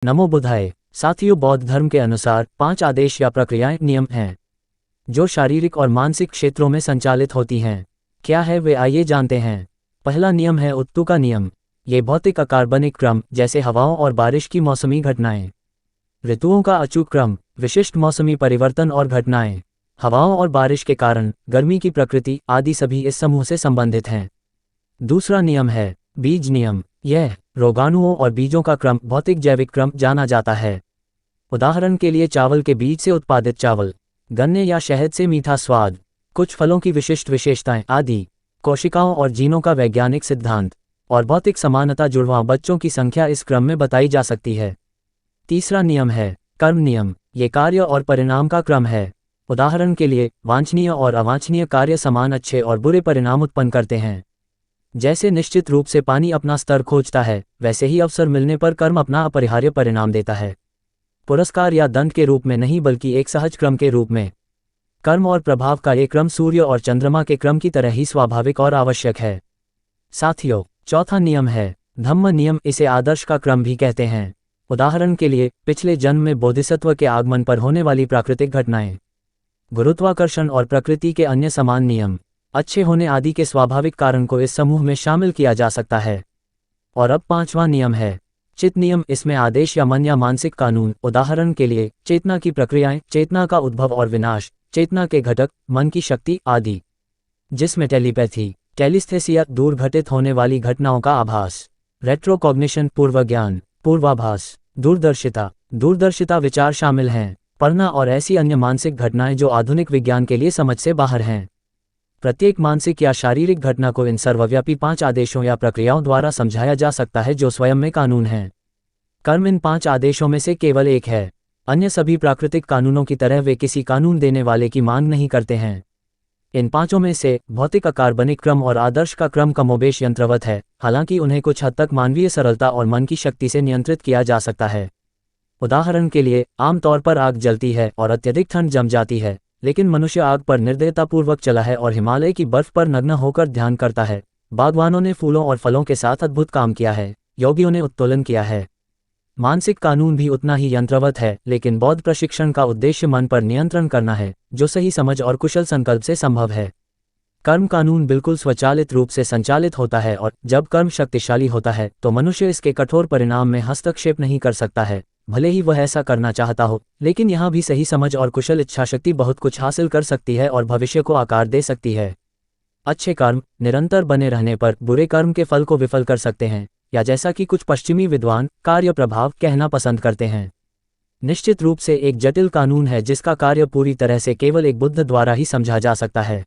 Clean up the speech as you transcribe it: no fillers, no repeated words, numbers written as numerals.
नमो बुद्धाय। साथियों, बौद्ध धर्म के अनुसार 5 आदेश या प्रक्रियाएं नियम हैं जो शारीरिक और मानसिक क्षेत्रों में संचालित होती हैं। क्या है वे, आइए जानते हैं। पहला नियम है उत्तु का नियम। ये भौतिक अकार्बनिक क्रम, जैसे हवाओं और बारिश की मौसमी घटनाएं। ऋतुओं का अचूक क्रम, विशिष्ट मौसमी परिवर्तन और घटनाएं। हवाओं और बारिश के कारण गर्मी की प्रकृति आदि सभी इस समूह से संबंधित हैं। दूसरा नियम है बीज नियम। यह रोगाणुओं और बीजों का क्रम, भौतिक जैविक क्रम जाना जाता है। उदाहरण के लिए चावल के बीज से उत्पादित चावल, गन्ने या शहद से मीठा स्वाद, कुछ फलों की विशिष्ट विशेषताएं आदि। कोशिकाओं और जीनों का वैज्ञानिक सिद्धांत और भौतिक समानता, जुड़वां बच्चों की संख्या इस क्रम में बताई जा सकती है। तीसरा नियम है कर्म नियम। ये कार्य और परिणाम का क्रम है। उदाहरण के लिए वांछनीय और अवांछनीय कार्य समान अच्छे और बुरे परिणाम उत्पन्न करते हैं। जैसे निश्चित रूप से पानी अपना स्तर खोजता है, वैसे ही अवसर मिलने पर कर्म अपना अपरिहार्य परिणाम देता है। पुरस्कार या दंड के रूप में नहीं, बल्कि एक सहज क्रम के रूप में। कर्म और प्रभाव का ये क्रम सूर्य और चंद्रमा के क्रम की तरह ही स्वाभाविक और आवश्यक है। साथियों, चौथा नियम है धम्म नियम। इसे आदर्श का क्रम भी कहते हैं। उदाहरण के लिए पिछले जन्म में बोधिसत्व के आगमन पर होने वाली प्राकृतिक घटनाएं, गुरुत्वाकर्षण और प्रकृति के अन्य समान नियम, अच्छे होने आदि के स्वाभाविक कारण को इस समूह में शामिल किया जा सकता है। और अब पांचवा नियम है चित्त नियम। इसमें आदेश या मन या मानसिक कानून, उदाहरण के लिए चेतना की प्रक्रियाएं, चेतना का उद्भव और विनाश, चेतना के घटक, मन की शक्ति आदि। जिसमें टेलीपैथी, टेलिस्थेसिया, दूर घटित होने वाली घटनाओं का आभास, रेट्रोकॉग्निशन, पूर्व ज्ञान, पूर्वाभास, दूरदर्शिता विचार शामिल हैं। पढ़ना और ऐसी अन्य मानसिक घटनाएं जो आधुनिक विज्ञान के लिए समझ से बाहर हैं। प्रत्येक मानसिक या शारीरिक घटना को इन सर्वव्यापी 5 आदेशों या प्रक्रियाओं द्वारा समझाया जा सकता है, जो स्वयं में कानून हैं। कर्म इन 5 आदेशों में से केवल एक है। अन्य सभी प्राकृतिक कानूनों की तरह वे किसी कानून देने वाले की मांग नहीं करते हैं। इन 5 में से भौतिक अकार्बनिक क्रम और आदर्श का क्रम कमोबेश यंत्रवत है, हालांकि उन्हें कुछ हद तक मानवीय सरलता और मन की शक्ति से नियंत्रित किया जा सकता है। उदाहरण के लिए आमतौर पर आग जलती है और अत्यधिक ठंड जम जाती है, लेकिन मनुष्य आग पर निर्दयतापूर्वक चला है और हिमालय की बर्फ पर नग्न होकर ध्यान करता है। बागवानों ने फूलों और फलों के साथ अद्भुत काम किया है। योगियों ने उत्तोलन किया है। मानसिक कानून भी उतना ही यंत्रवत है, लेकिन बौद्ध प्रशिक्षण का उद्देश्य मन पर नियंत्रण करना है, जो सही समझ और कुशल संकल्प से संभव है। कर्म कानून बिल्कुल स्वचालित रूप से संचालित होता है, और जब कर्म शक्तिशाली होता है तो मनुष्य इसके कठोर परिणाम में हस्तक्षेप नहीं कर सकता है, भले ही वह ऐसा करना चाहता हो। लेकिन यहाँ भी सही समझ और कुशल इच्छाशक्ति बहुत कुछ हासिल कर सकती है और भविष्य को आकार दे सकती है। अच्छे कर्म निरंतर बने रहने पर बुरे कर्म के फल को विफल कर सकते हैं, या जैसा कि कुछ पश्चिमी विद्वान कार्य प्रभाव कहना पसंद करते हैं। निश्चित रूप से एक जटिल कानून है जिसका कार्य पूरी तरह से केवल एक बुद्ध द्वारा ही समझा जा सकता है।